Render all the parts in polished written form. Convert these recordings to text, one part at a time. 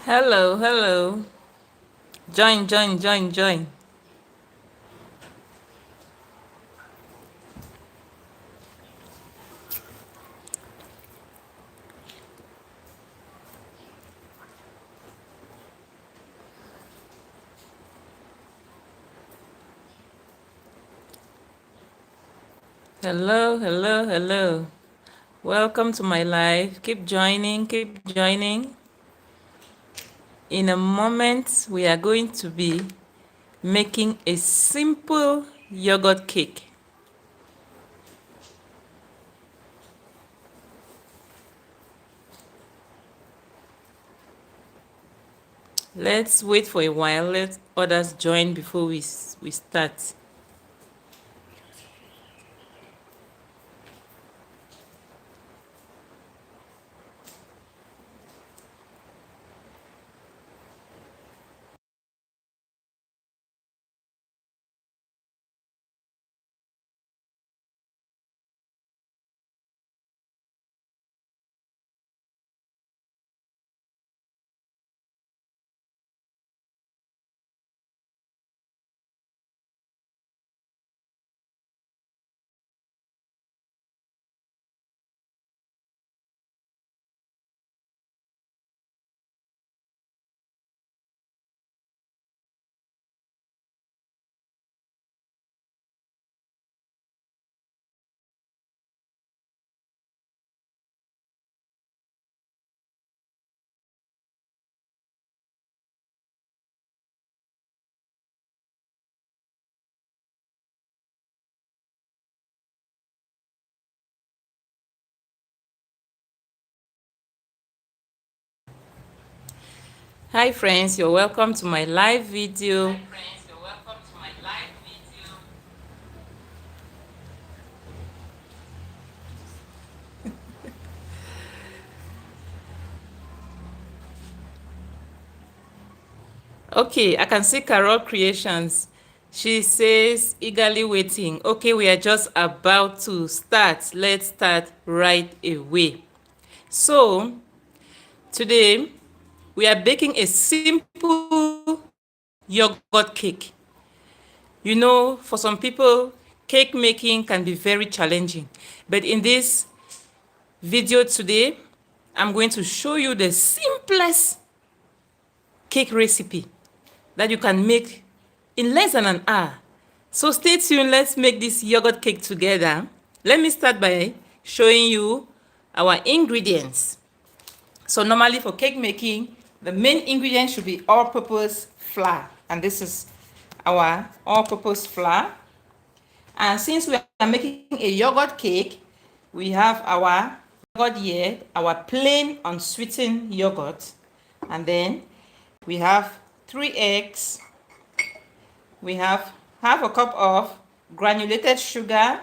Hello, hello. Join, join, join, join. Hello, hello, hello. Welcome to my live. Keep joining, keep joining. In a moment, we are going to be making a simple yogurt cake. Let's wait for a while. Let others join before we start. Hi friends, you're welcome to my live video. Okay, I can see Carol Creations. She says, eagerly waiting. Okay, we are just about to start. Let's start right away. So, today we are baking a simple yogurt cake. You know, for some people, cake making can be very challenging. But in this video today, I'm going to show you the simplest cake recipe that you can make in less than an hour. So stay tuned, let's make this yogurt cake together. Let me start by showing you our ingredients. So normally for cake making, the main ingredient should be all-purpose flour. And this is our all-purpose flour. And since we are making a yogurt cake, we have our yogurt here, our plain unsweetened yogurt. And then we have 3 eggs. We have half a cup of granulated sugar.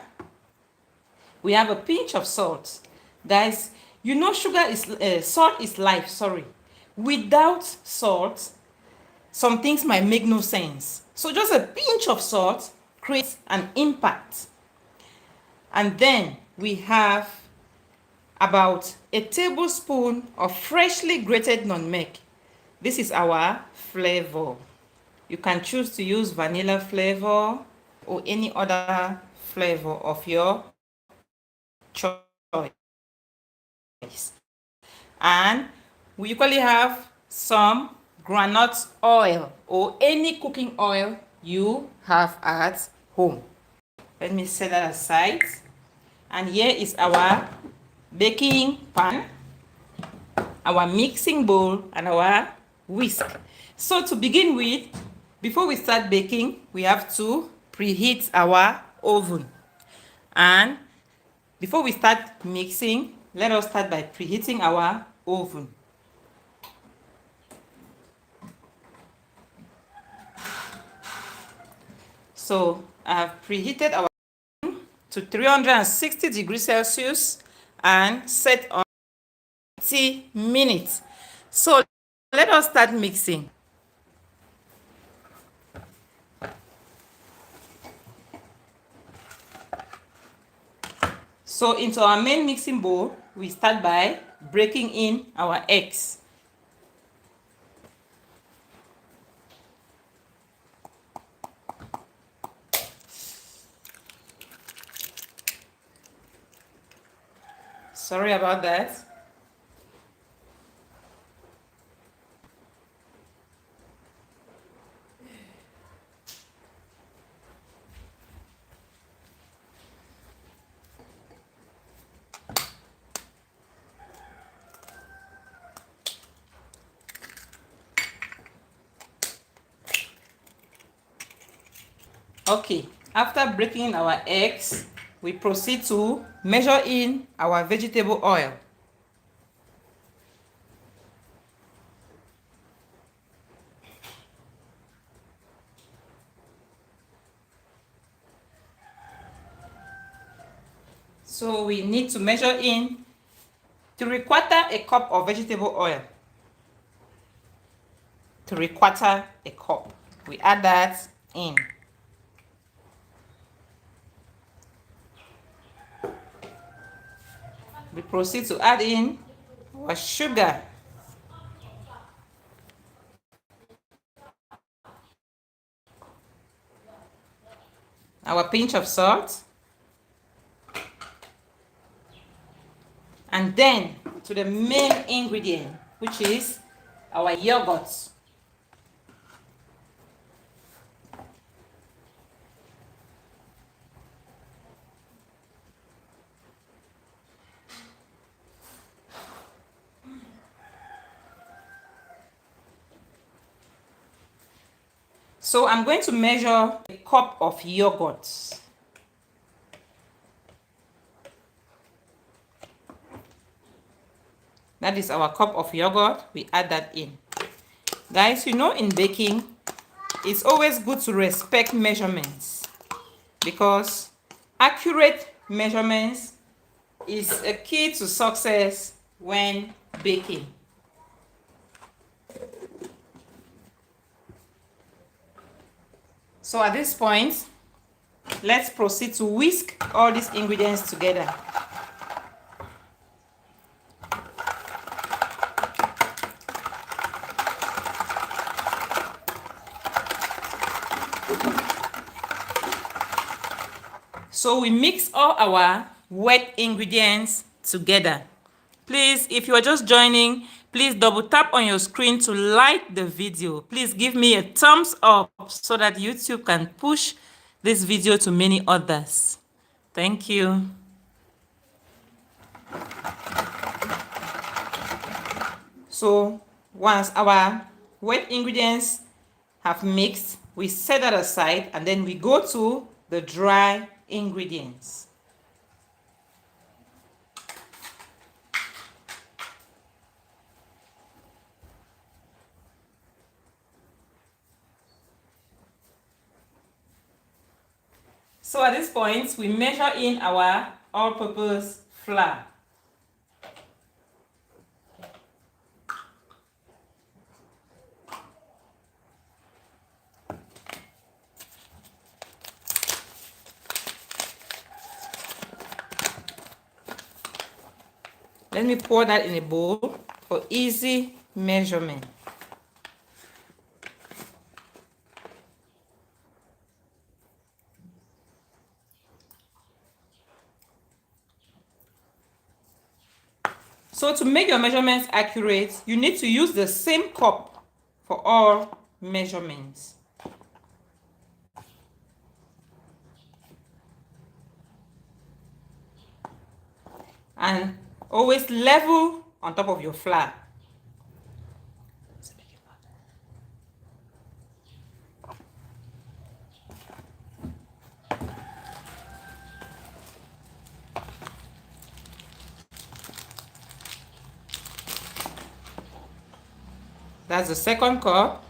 We have a pinch of salt. Guys, you know salt is life, sorry. Without salt, some things might make no sense. So just a pinch of salt creates an impact. And then we have about a tablespoon of freshly grated nutmeg. This is our flavor. You can choose to use vanilla flavor or any other flavor of your choice. And we usually have some groundnut oil or any cooking oil you have at home. Let me set that aside. And here is our baking pan, our mixing bowl, and our whisk. So to begin with, before we start baking, we have to preheat our oven. And before we start mixing, let us start by preheating our oven. So I have preheated our oven to 360 degrees Celsius and set on 30 minutes. So let us start mixing. So into our main mixing bowl, we start by breaking in our eggs. Sorry about that. Okay, after breaking our eggs, we proceed to measure in our vegetable oil. So we need to measure in 3/4 a cup of vegetable oil. 3/4 a cup. We add that in. We proceed to add in our sugar, our pinch of salt, and then to the main ingredient, which is our yogurt. So I'm going to measure a cup of yogurt. That is our cup of yogurt. We add that in. Guys, you know, in baking, it's always good to respect measurements, because accurate measurements is a key to success when baking. So at this point, let's proceed to whisk all these ingredients together. So we mix all our wet ingredients together. Please, if you are just joining, please double tap on your screen to like the video. Please give me a thumbs up so that YouTube can push this video to many others. Thank you. So once our wet ingredients have mixed, we set that aside, and then we go to the dry ingredients. So at this point, we measure in our all-purpose flour. Let me pour that in a bowl for easy measurement. So to make your measurements accurate, you need to use the same cup for all measurements. And always level on top of your flour. That's the second cup.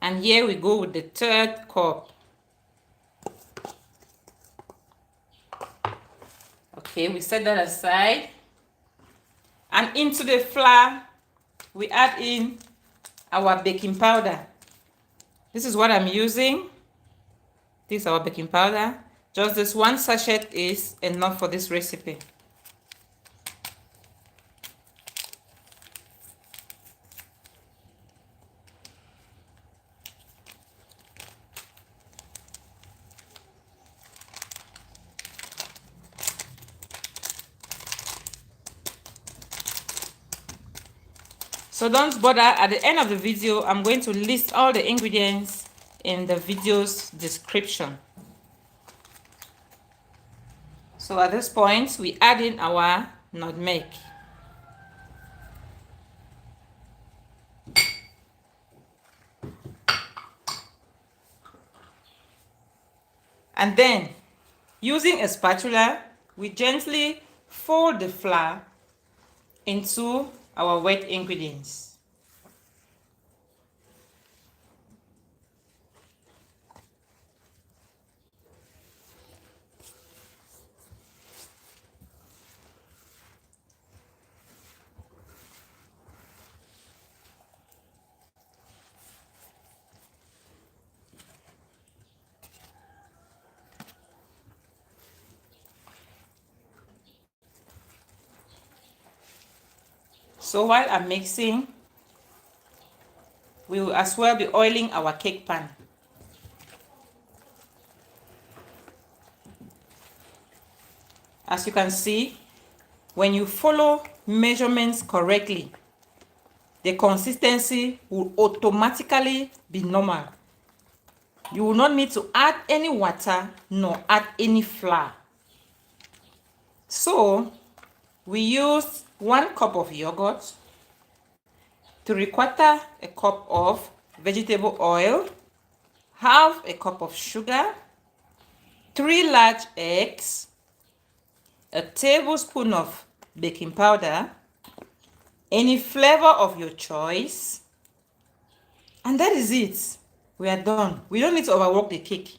And here we go with the third cup. Okay, we set that aside. And into the flour, we add in our baking powder. This is what I'm using. This is our baking powder. Just this one sachet is enough for this recipe. So don't bother, at the end of the video, I'm going to list all the ingredients in the video's description. So at this point, we add in our nutmeg. And then, using a spatula, we gently fold the flour into our wet ingredients. So while I'm mixing, we will as well be oiling our cake pan. As you can see, when you follow measurements correctly, the consistency will automatically be normal. You will not need to add any water nor add any flour. So we use 1 cup of yogurt, 3/4 a cup of vegetable oil, half a cup of sugar, 3 large eggs, a tablespoon of baking powder, any flavor of your choice, and that is it. We are done. We don't need to overwork the cake.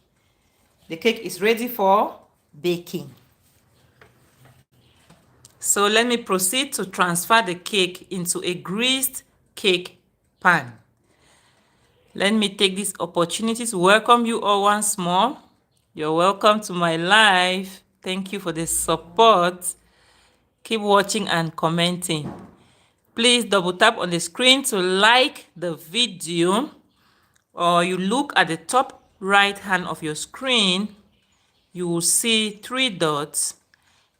The cake is ready for baking. So let me proceed to transfer the cake into a greased cake pan. Let me take this opportunity to welcome you all once more. You're welcome to my live. Thank you for the support. Keep watching and commenting. Please double tap on the screen to like the video, or you look at the top right hand of your screen, you will see 3 dots.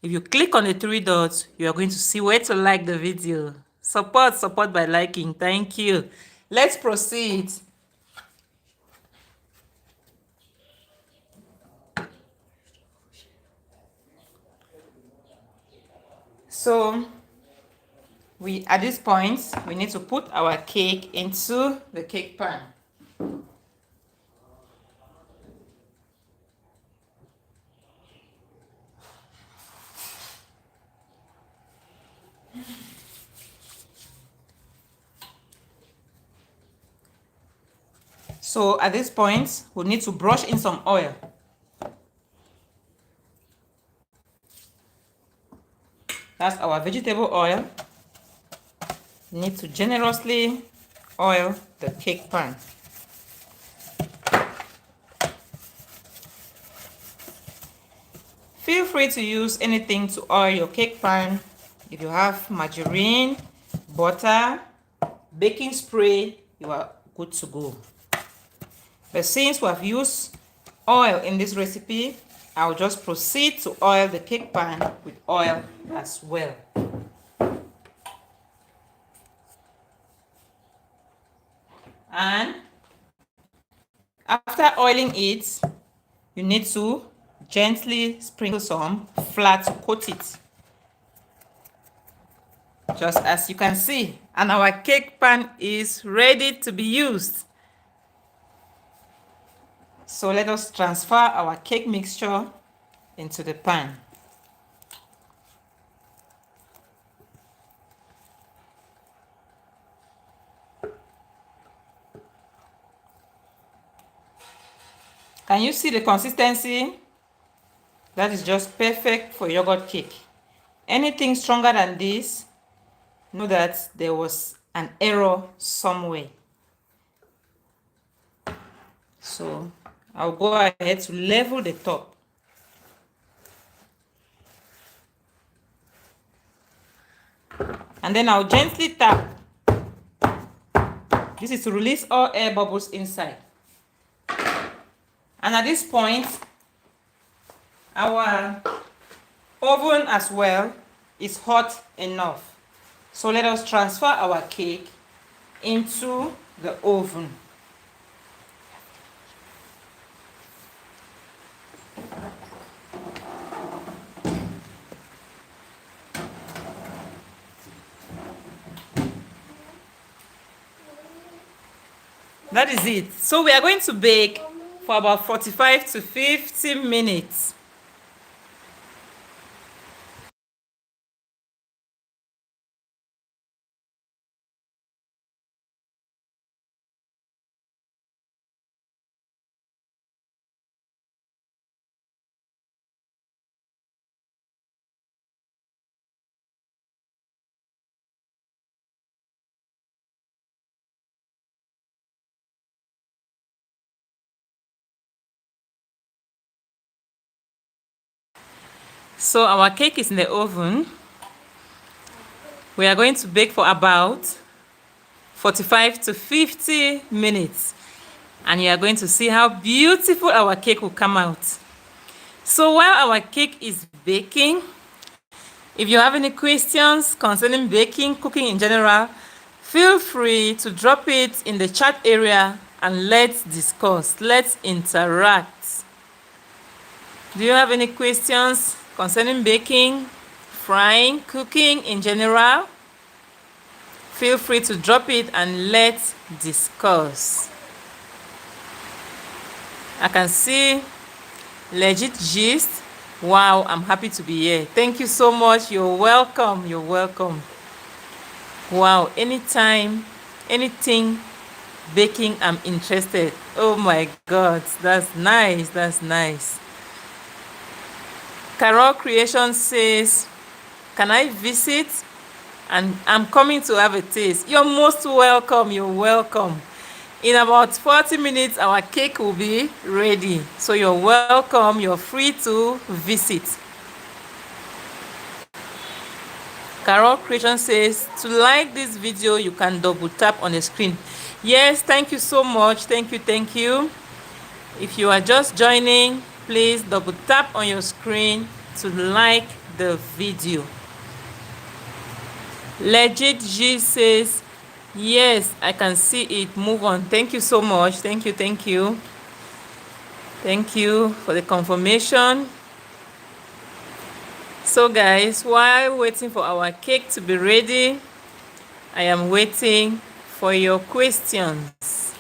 If you click on the 3 dots, you are going to see where to like the video. Support by liking. Thank you. Let's proceed. So at this point, we need to put our cake into the cake pan. So at this point, we need to brush in some oil. That's our vegetable oil. We need to generously oil the cake pan. Feel free to use anything to oil your cake pan. If you have margarine, butter, baking spray, you are good to go. But since we have used oil in this recipe, I'll just proceed to oil the cake pan with oil as well. And after oiling it, you need to gently sprinkle some flour to coat it. Just as you can see, and our cake pan is ready to be used. So let us transfer our cake mixture into the pan. Can you see the consistency? That is just perfect for yogurt cake. Anything stronger than this, know that there was an error somewhere. So I'll go ahead to level the top. And then I'll gently tap. This is to release all air bubbles inside. And at this point, our oven as well is hot enough. So let us transfer our cake into the oven. That is it. So we are going to bake for about 45 to 50 minutes. So our cake is in the oven. We are going to bake for about 45 to 50 minutes. And you are going to see how beautiful our cake will come out. So while our cake is baking, if you have any questions concerning baking, cooking in general, feel free to drop it in the chat area and let's discuss, let's interact. Do you have any questions concerning baking, frying, cooking in general? Feel free to drop it and let's discuss. I can see Legit Gist. Wow, I'm happy to be here. Thank you so much. You're welcome. You're welcome. Wow, anytime, anything baking, I'm interested. Oh my God, that's nice. That's nice. Carol Creation says, can I visit? And I'm coming to have a taste. You're most welcome. You're welcome. In about 40 minutes, our cake will be ready. So you're welcome. You're free to visit. Carol Creation says, to like this video, you can double tap on the screen. Yes, thank you so much. Thank you. Thank you. If you are just joining, please double tap on your screen to like the video. Legit G says, yes, I can see it. Move on. Thank you so much. Thank you. Thank you. Thank you for the confirmation. So guys, while waiting for our cake to be ready, I am waiting for your questions.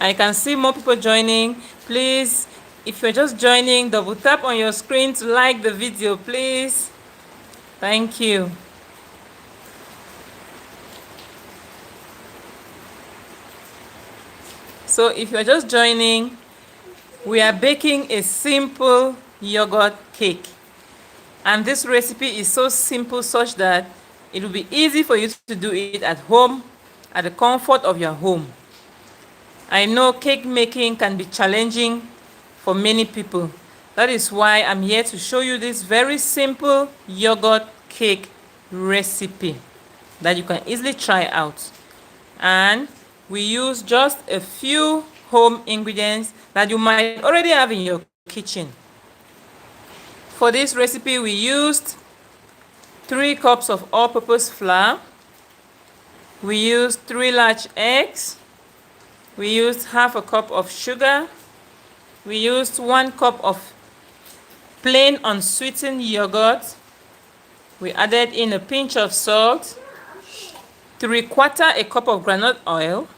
I can see more people joining. Please, if you're just joining, double tap on your screen to like the video, please. Thank you. So if you're just joining, we are baking a simple yogurt cake. And this recipe is so simple such that it will be easy for you to do it at home, at the comfort of your home. I know cake making can be challenging for many people. That is why I'm here to show you this very simple yogurt cake recipe that you can easily try out. And we use just a few home ingredients that you might already have in your kitchen. For this recipe, we used 3 cups of all-purpose flour. We used 3 large eggs. We used half a cup of sugar. We used 1 cup of plain unsweetened yogurt. We added in a pinch of salt, 3/4 cup of groundnut oil,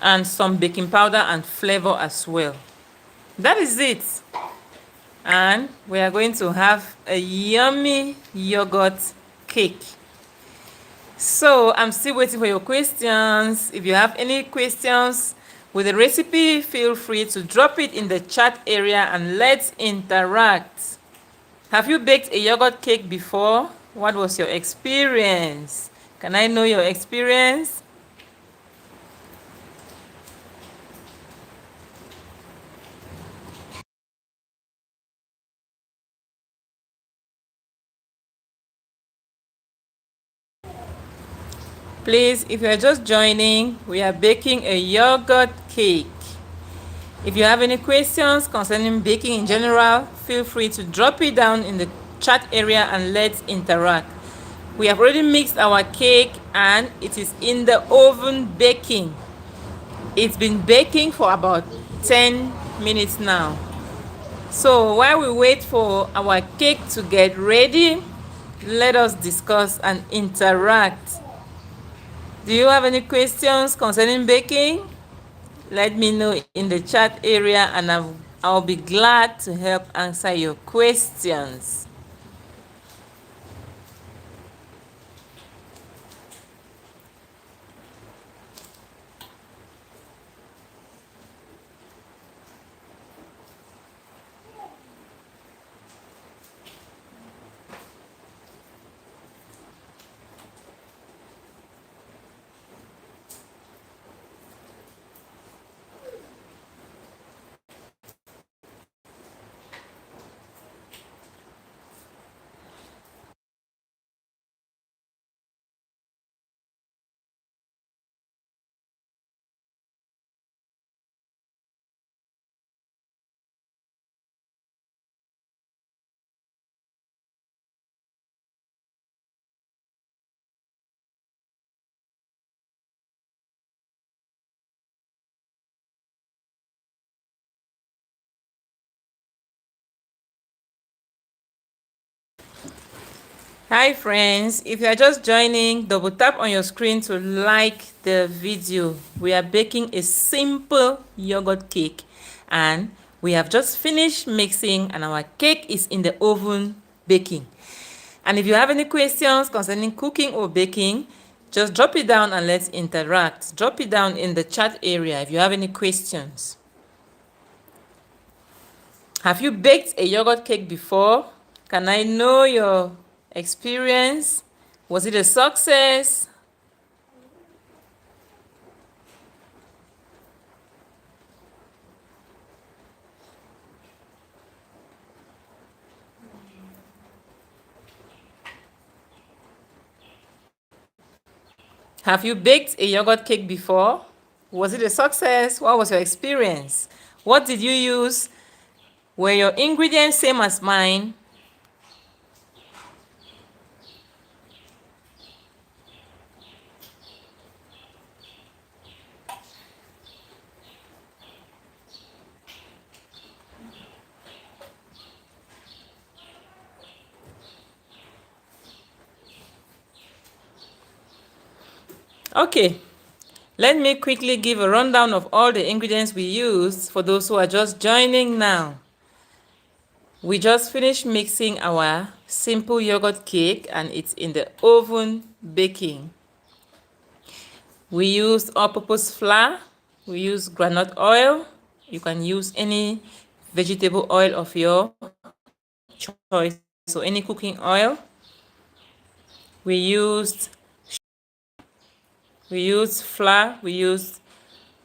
and some baking powder and flavor as well. That is it. And we are going to have a yummy yogurt cake. So I'm still waiting for your questions. If you have any questions with the recipe, feel free to drop it in the chat area and let's interact. Have you baked a yogurt cake before? What was your experience? Can I know your experience? Please, if you are just joining, we are baking a yogurt cake. If you have any questions concerning baking in general, feel free to drop it down in the chat area and let's interact. We have already mixed our cake and it is in the oven baking. It's been baking for about 10 minutes now. So while we wait for our cake to get ready, let us discuss and interact. Do you have any questions concerning baking? Let me know in the chat area and I'll be glad to help answer your questions. Hi friends, if you are just joining, double tap on your screen to like the video. We are baking a simple yogurt cake and we have just finished mixing and our cake is in the oven baking. And if you have any questions concerning cooking or baking, just drop it down and let's interact. Drop it down in the chat area if you have any questions. Have you baked a yogurt cake before? Can I know your experience? Was it a success? Have you baked a yogurt cake before? Was it a success? What was your experience? What did you use? Were your ingredients same as mine? Okay, let me quickly give a rundown of all the ingredients we used for those who are just joining now. We just finished mixing our simple yogurt cake and it's in the oven baking. We used all-purpose flour, we used groundnut oil. You can use any vegetable oil of your choice, so any cooking oil. We used flour, we used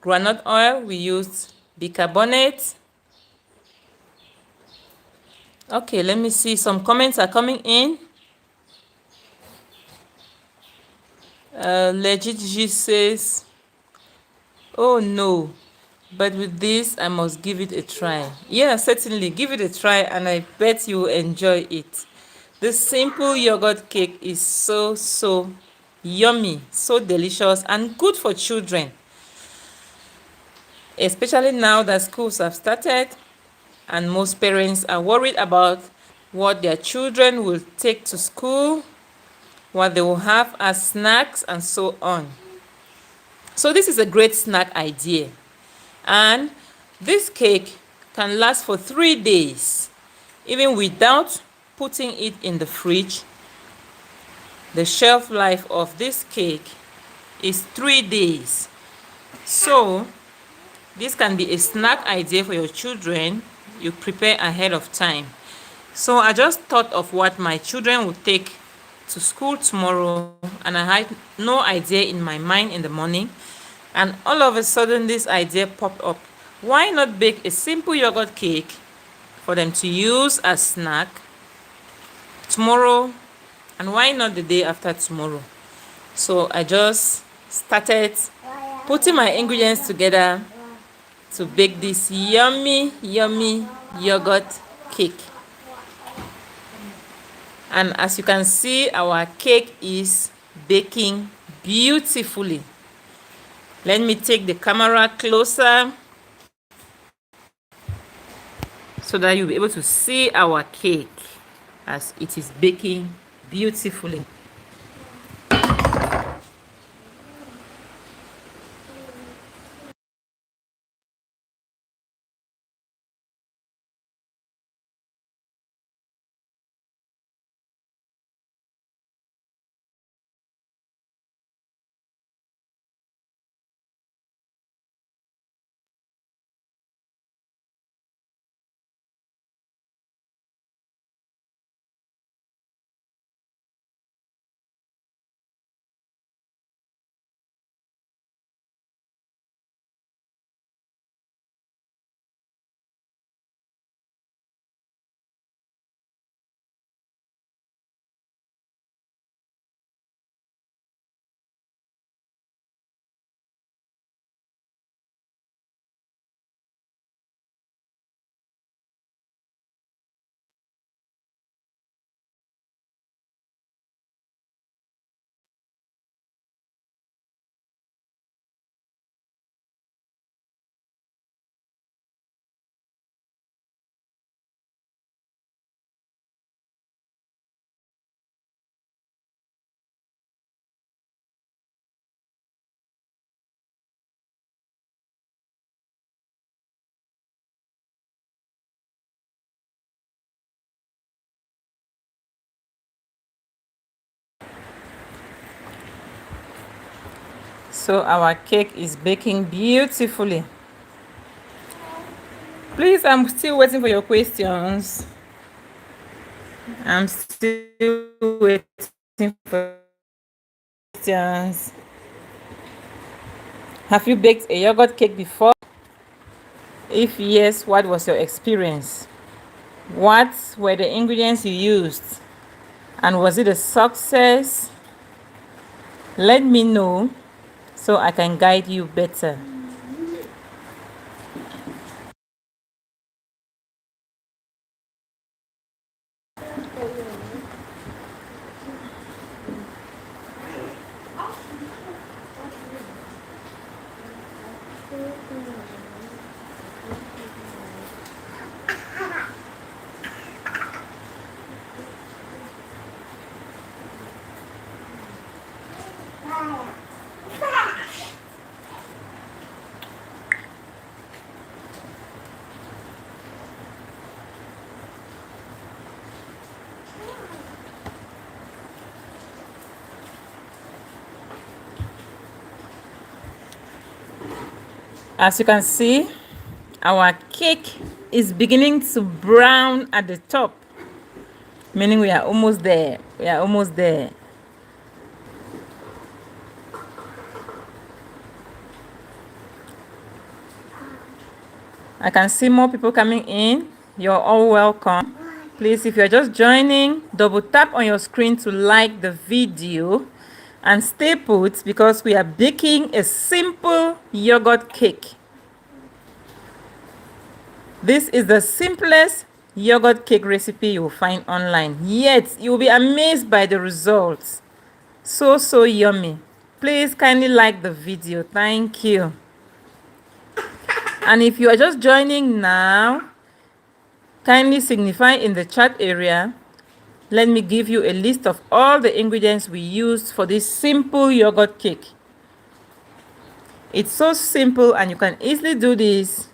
groundnut oil, we used bicarbonate. Okay, let me see, some comments are coming in. Legit G says, oh no, but with this I must give it a try. Yeah, certainly give it a try and I bet you will enjoy it. This simple yogurt cake is so yummy, so delicious and good for children, especially now that schools have started and most parents are worried about what their children will take to school, what they will have as snacks, and so on. So this is a great snack idea. And this cake can last for 3 days, even without putting it in the fridge. The shelf life of this cake is 3 days. So this can be a snack idea for your children. You prepare ahead of time. So I just thought of what my children would take to school tomorrow, and I had no idea in my mind in the morning, and all of a sudden this idea popped up. Why not bake a simple yogurt cake for them to use as snack tomorrow, and why not the day after tomorrow? So I just started putting my ingredients together to bake this yummy yogurt cake. And as you can see, our cake is baking beautifully. Let me take the camera closer so that you'll be able to see our cake as it is baking beautifully. So our cake is baking beautifully. Please, I'm still waiting for your questions. I'm still waiting for questions. Have you baked a yogurt cake before? If yes, what was your experience? What were the ingredients you used? And was it a success? Let me know so I can guide you better. As you can see, our cake is beginning to brown at the top, meaning we are almost there. We are almost there. I can see more people coming in. You're all welcome. Please, if you're just joining, double tap on your screen to like the video and stay put because we are baking a simple yogurt cake. This is the simplest yogurt cake recipe you'll find online, yet you'll be amazed by the results. So yummy. Please kindly like the video. Thank you. And if you are just joining now, Kindly signify in the chat area. Let me give you a list of all the ingredients we used for this simple yogurt cake. It's so simple and you can easily do this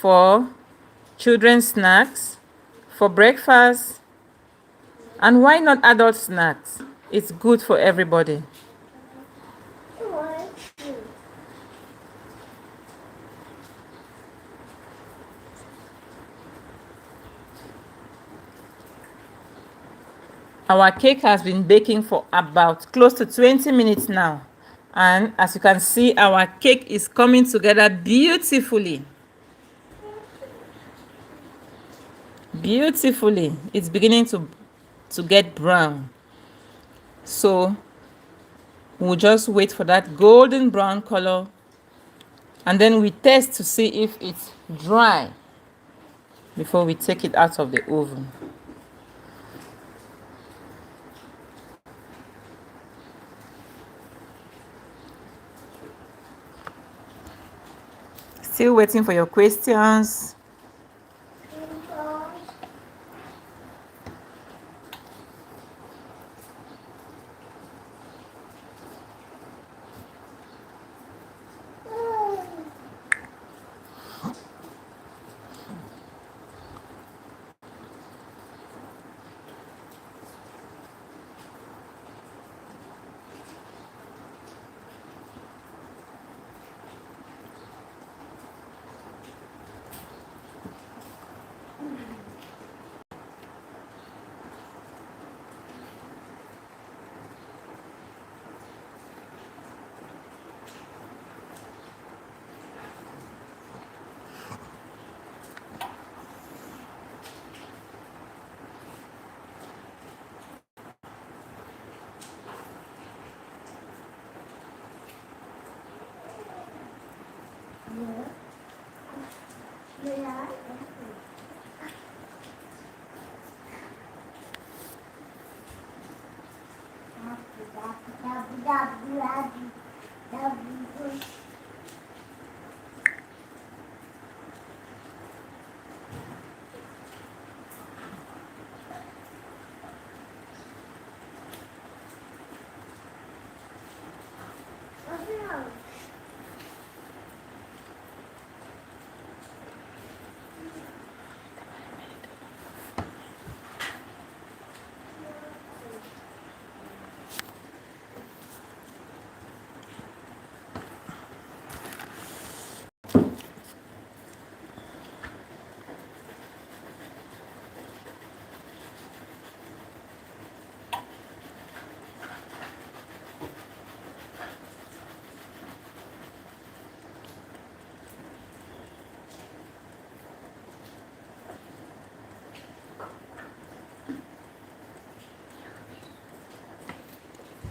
for children's snacks, for breakfast, and why not adult snacks? It's good for everybody. Our cake has been baking for about close to 20 minutes now. And as you can see, our cake is coming together beautifully. Beautifully. It's beginning to get brown. So we'll just wait for that golden brown color. And then we test to see if it's dry before we take it out of the oven. Still waiting for your questions.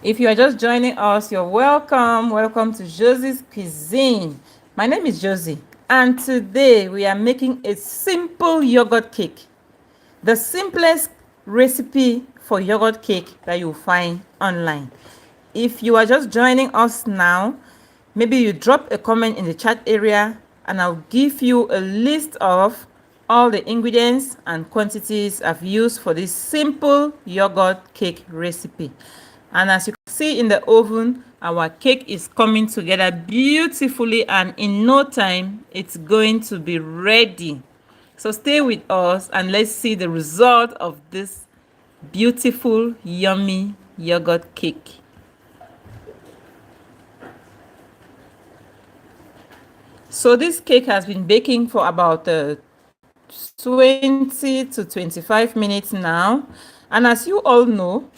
If you are just joining us, you're welcome. Welcome to Josie's Cuisine. My name is Josie, and today we are making a simple yogurt cake. The simplest recipe for yogurt cake that you'll find online. If you are just joining us now, maybe you drop a comment in the chat area and I'll give you a list of all the ingredients and quantities I've used for this simple yogurt cake recipe. And as you can see in the oven, our cake is coming together beautifully, and in no time it's going to be ready. So stay with us and let's see the result of this beautiful, yummy yogurt cake. So this cake has been baking for about 20 to 25 minutes now. And as you all know,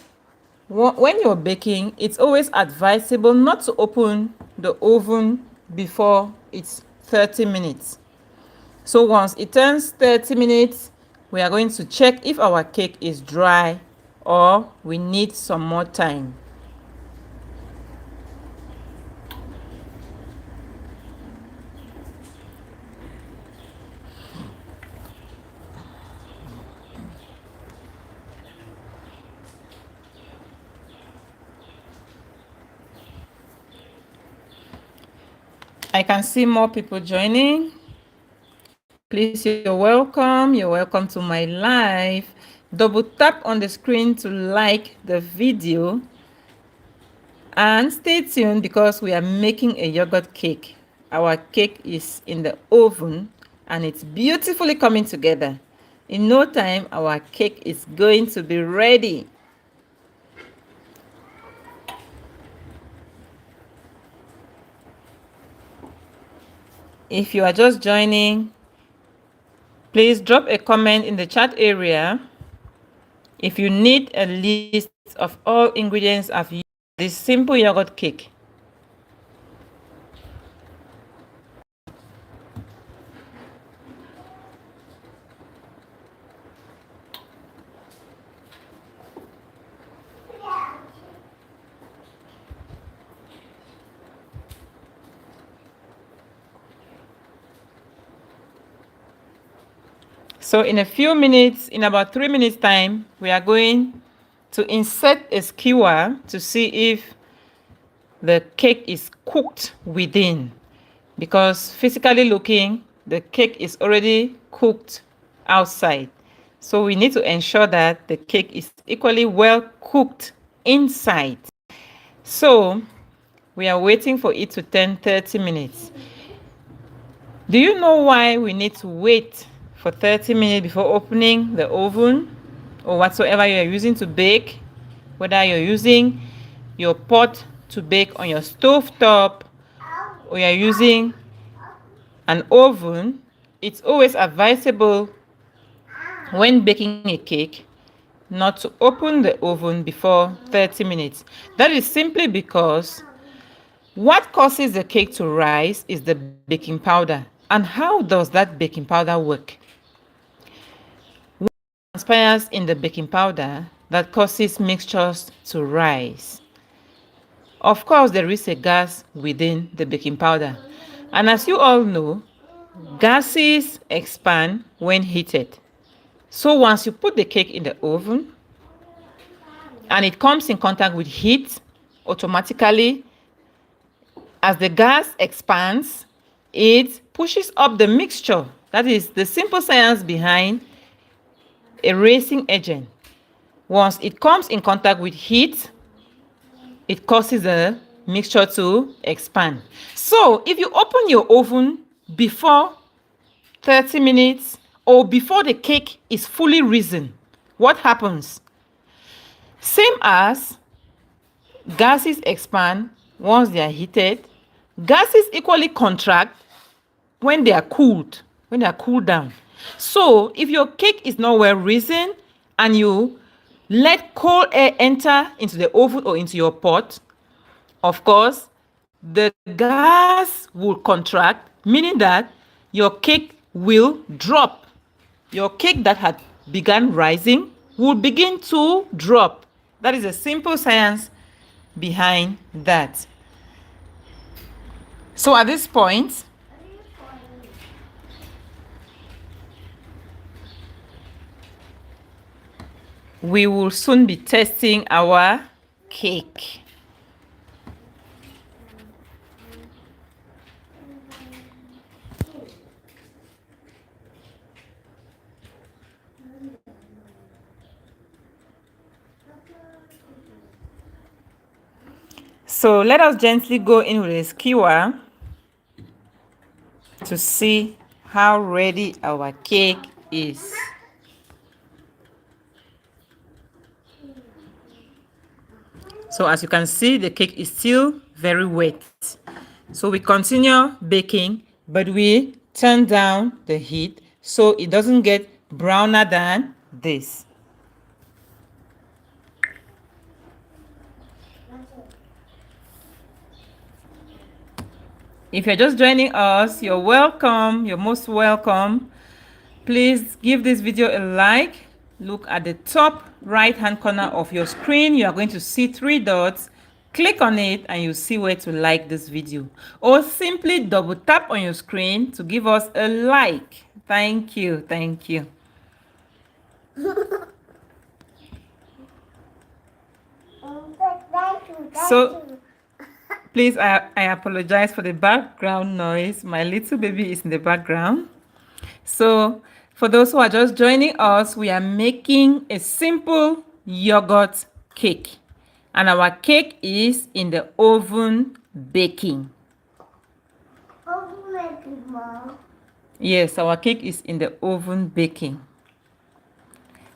when you're baking, it's always advisable not to open the oven before it's 30 minutes. So once it turns 30 minutes, we are going to check if our cake is dry or we need some more time. I can see more people joining. Please, you're welcome. You're welcome to my live. Double tap on the screen to like the video and stay tuned because we are making a yogurt cake. Our cake is in the oven and it's beautifully coming together. In no time, our cake is going to be ready. If you are just joining, please drop a comment in the chat area. If you need a list of all ingredients I've used for this simple yogurt cake. So in a few minutes, in about 3 minutes time, we are going to insert a skewer to see if the cake is cooked within, because physically looking, the cake is already cooked outside. So we need to ensure that the cake is equally well cooked inside. So we are waiting for it to turn 30 minutes. Do you know why we need to wait for 30 minutes before opening the oven or whatsoever you are using to bake? Whether you're using your pot to bake on your stove top or you're using an oven, it's always advisable when baking a cake not to open the oven before 30 minutes. That is simply because what causes the cake to rise is the baking powder. And how does that baking powder work? What transpires in the baking powder that causes mixtures to rise? Of course, there is a gas within the baking powder. And as you all know, gases expand when heated. So once you put the cake in the oven and it comes in contact with heat, automatically, as the gas expands, it pushes up the mixture. That is the simple science behind a raising agent. Once it comes in contact with heat, it causes the mixture to expand. So if you open your oven before 30 minutes or before the cake is fully risen, what happens? Same as gases expand once they are heated, gases equally contract when they are cooled, down. So if your cake is not well risen and you let cold air enter into the oven or into your pot, of course, the gas will contract, meaning that your cake will drop. Your cake that had begun rising will begin to drop. That is a simple science behind that. So at this point, we will soon be testing our cake. So let us gently go in with a skewer to see how ready our cake is. So as you can see, the cake is still very wet. So we continue baking, but we turn down the heat so it doesn't get browner than this. If you're just joining us, you're welcome. You're most welcome. Please give this video a like. Look at the top right hand corner of your screen. You are going to see 3 dots. Click on it and you'll see where to like this video. Or simply double tap on your screen to give us a like. Thank you. Thank you. So please, I apologize for the background noise. My little baby is in the background. So, for those who are just joining us, we are making a simple yogurt cake. And our cake is in the oven baking. Oven baking, Mom. Yes, our cake is in the oven baking.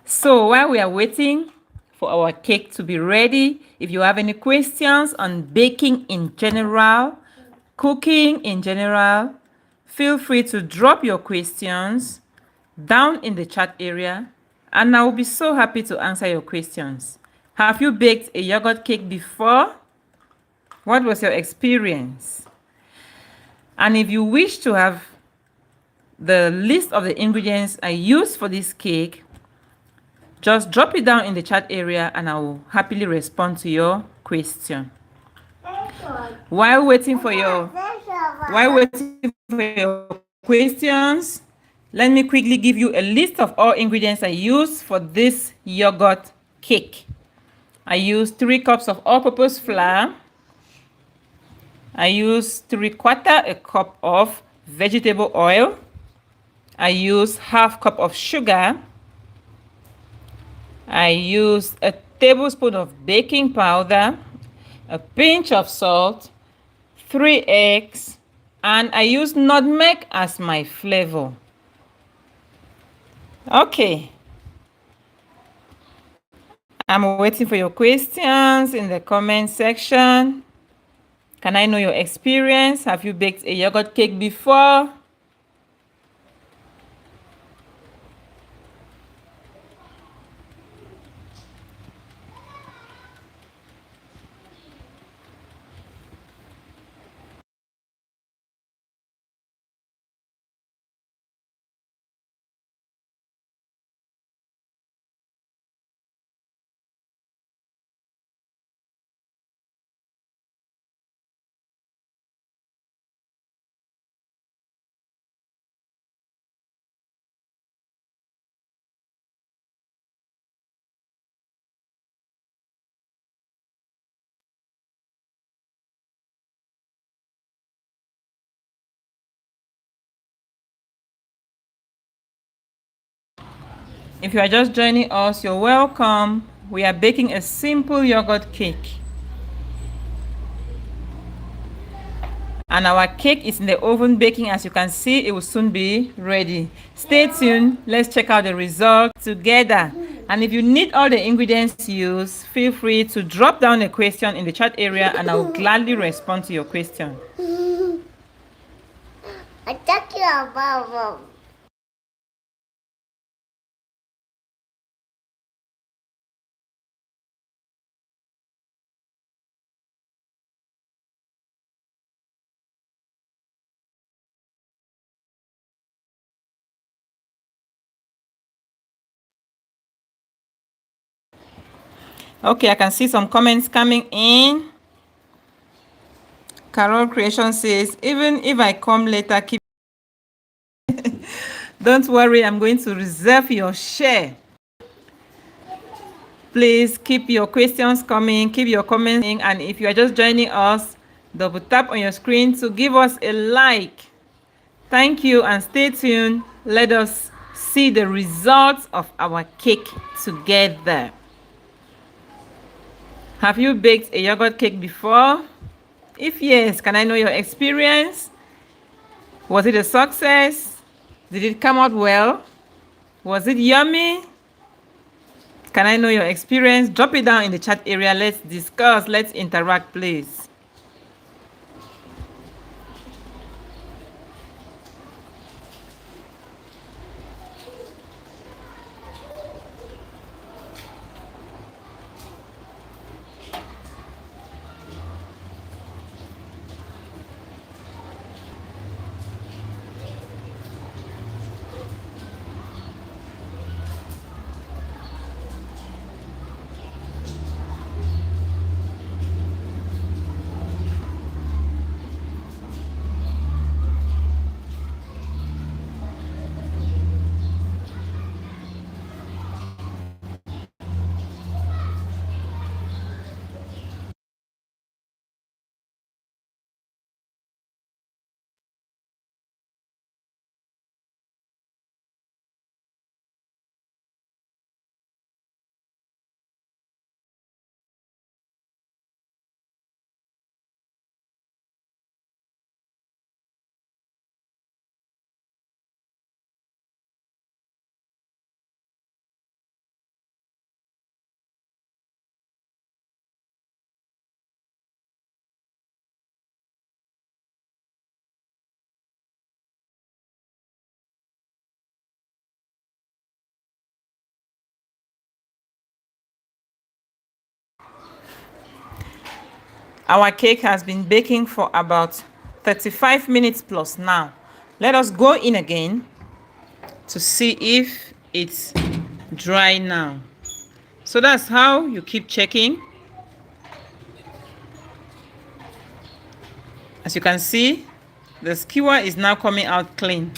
So, while we are waiting for our cake to be ready, if you have any questions on baking in general, cooking in general, feel free to drop your questions down in the chat area, and I will be so happy to answer your questions. Have you baked a yogurt cake before? What was your experience? And if you wish to have the list of the ingredients I used for this cake, just drop it down in the chat area and I will happily respond to your question. While waiting for your questions, let me quickly give you a list of all ingredients I use for this yogurt cake. I use 3 cups of all-purpose flour. I use 3/4 a cup of vegetable oil. I use half cup of sugar. I use a tablespoon of baking powder, a pinch of salt, 3 eggs, and I use nutmeg as my flavor. Okay. I'm waiting for your questions in the comment section. Can I know your experience? Have you baked a yogurt cake before? If you are just joining us, you're welcome. We are baking a simple yogurt cake. And our cake is in the oven baking. As you can see, it will soon be ready. Stay tuned. Let's check out the result together. And if you need all the ingredients used, feel free to drop down a question in the chat area and I'll gladly respond to your question. I took your bubble. Okay, I can see some comments coming in. Carol Creation says, even if I come later, keep. Don't worry, I'm going to reserve your share. Please keep your questions coming, keep your comments in, and if you are just joining us, double tap on your screen to give us a like. Thank you and stay tuned. Let us see the results of our cake together. Have you baked a yogurt cake before? If yes, can I know your experience? Was it a success? Did it come out well? Was it yummy? Can I know your experience? Drop it down in the chat area. Let's discuss. Let's interact, please. Our cake has been baking for about 35 minutes plus now. Let us go in again to see if it's dry now. So that's how you keep checking. As you can see, the skewer is now coming out clean.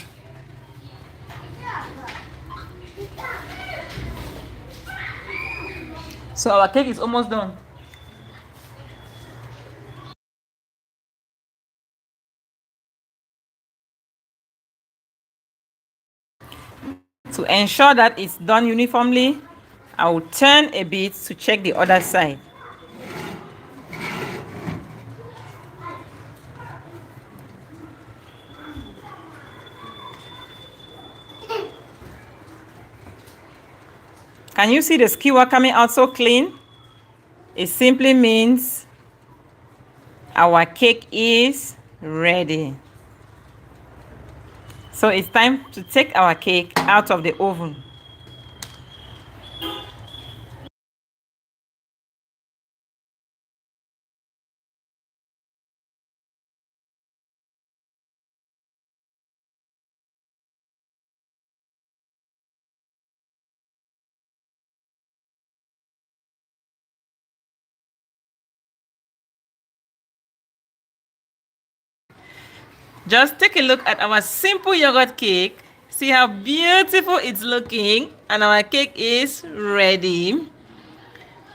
So our cake is almost done. To ensure that it's done uniformly, I will turn a bit to check the other side. Can you see the skewer coming out so clean? It simply means our cake is ready. So it's time to take our cake out of the oven. Just take a look at our simple yogurt cake. See how beautiful it's looking, and our cake is ready.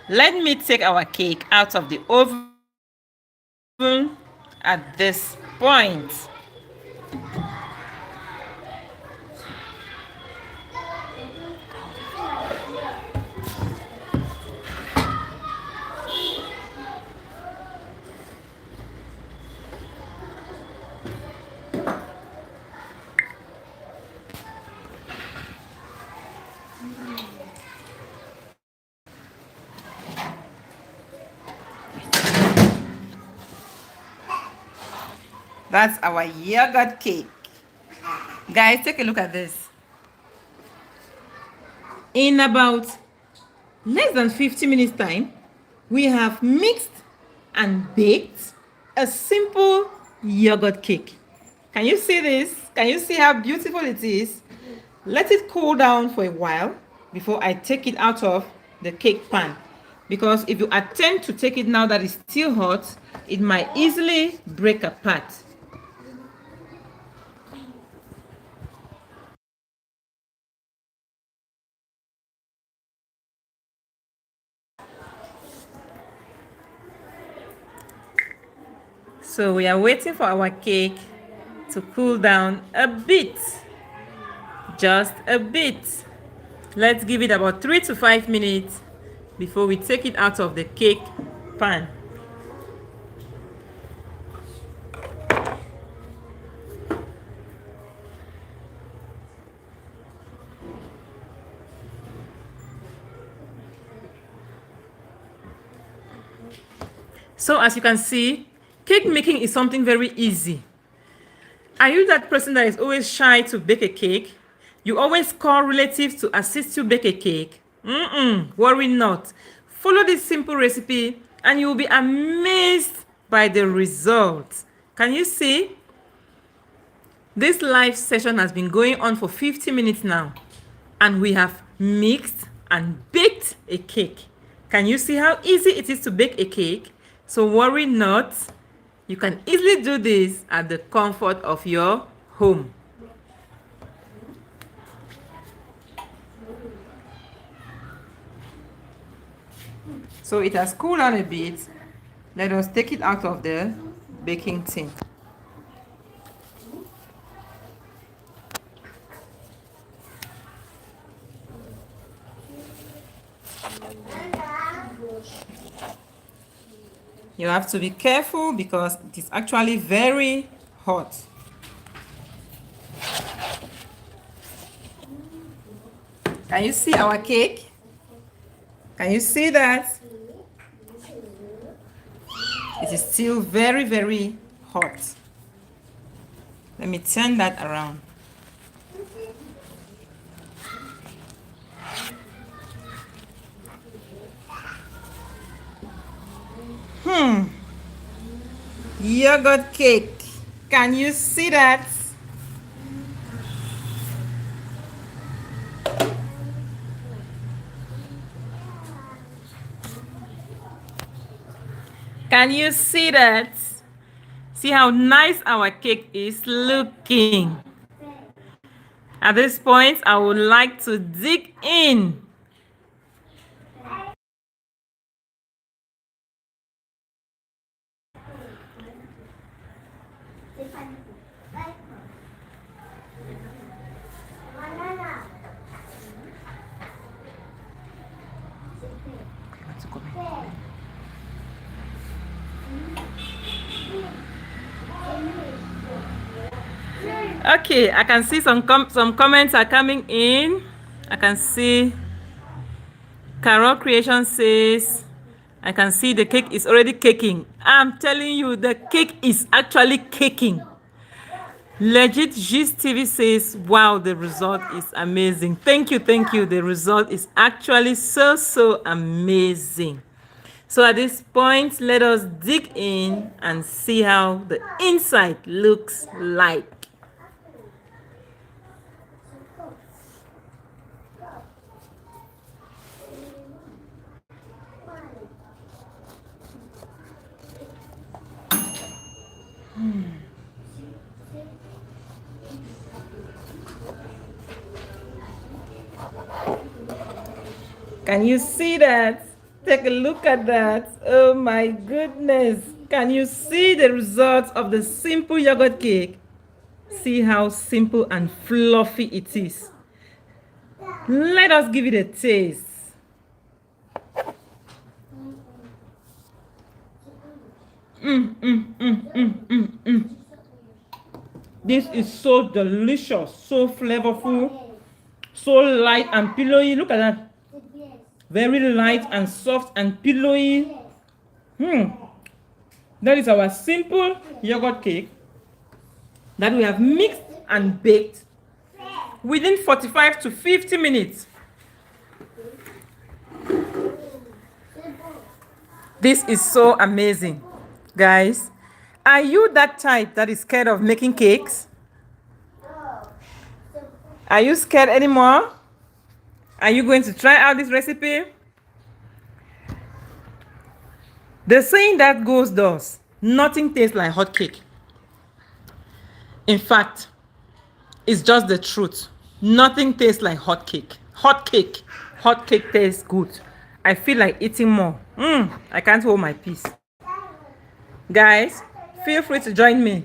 Let me take our cake out of the oven at this point. That's our yogurt cake. Guys, take a look at this. In about less than 50 minutes time, we have mixed and baked a simple yogurt cake. Can you see this? Can you see how beautiful it is? Let it cool down for a while before I take it out of the cake pan. Because if you attempt to take it now that it's still hot, it might easily break apart. So we are waiting for our cake to cool down a bit. Just a bit. Let's give it about 3 to 5 minutes before we take it out of the cake pan. So as you can see, cake making is something very easy. Are you that person that is always shy to bake a cake? You always call relatives to assist you bake a cake? Worry not. Follow this simple recipe and you will be amazed by the results. Can you see? This live session has been going on for 50 minutes now, and we have mixed and baked a cake. Can you see how easy it is to bake a cake? So worry not. You can easily do this at the comfort of your home. So it has cooled down a bit. Let us take it out of the baking tin. You have to be careful because it is actually very hot. Can you see our cake? Can you see that? It is still very, very hot. Let me turn that around. yogurt cake. Can you see that? Can you see that? See how nice our cake is looking. At this point, I would like to dig in. Okay, I can see some comments are coming in. I can see Carol Creation says, I can see the cake is already caking. I'm telling you, the cake is actually caking. Legit Gist TV says, wow, the result is amazing. Thank you, thank you. The result is actually so amazing. So at this point, let us dig in and see how the inside looks like. Can you see that? Take a look at that. Oh my goodness. Can you see the results of the simple yogurt cake? See how simple and fluffy it is. Let us give it a taste. This is so delicious, so flavorful, so light and pillowy. Look at that. Very light and soft and pillowy. That is our simple yogurt cake that we have mixed and baked within 45 to 50 minutes. This is so amazing. Guys, are you that type that is scared of making cakes? Are you scared anymore? Are you going to try out this recipe? The saying that goes thus: nothing tastes like hot cake. In fact, it's just the truth. Nothing tastes like hot cake. Hot cake tastes good. I feel like eating more. I can't hold my peace. Guys, feel free to join me.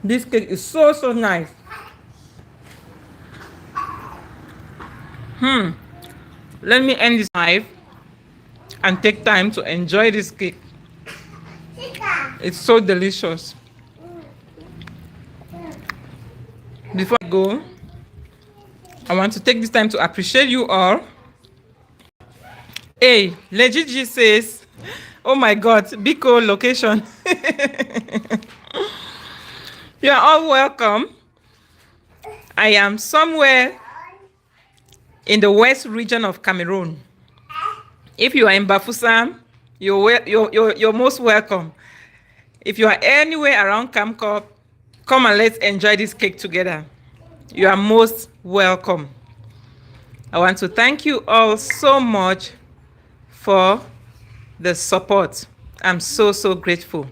This cake is so nice. Let me end this live and take time to enjoy this cake. It's so delicious. Before I go, I want to take this time to appreciate you all. Hey, Legit G says, oh my God, Biko location. You are all welcome. I am somewhere in the west region of Cameroon. If you are in Bafoussam, you're most welcome. If you are anywhere around Kamkop, come and let's enjoy this cake together. You are most welcome. I want to thank you all so much for the support. I'm so grateful.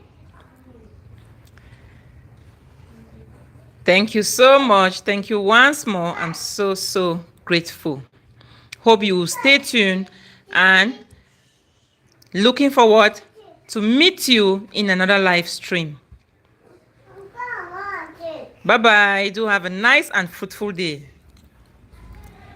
Thank you so much. Thank you once more. I'm so grateful. Hope you will stay tuned and looking forward to meet you in another live stream. Bye-bye. Do have a nice and fruitful day.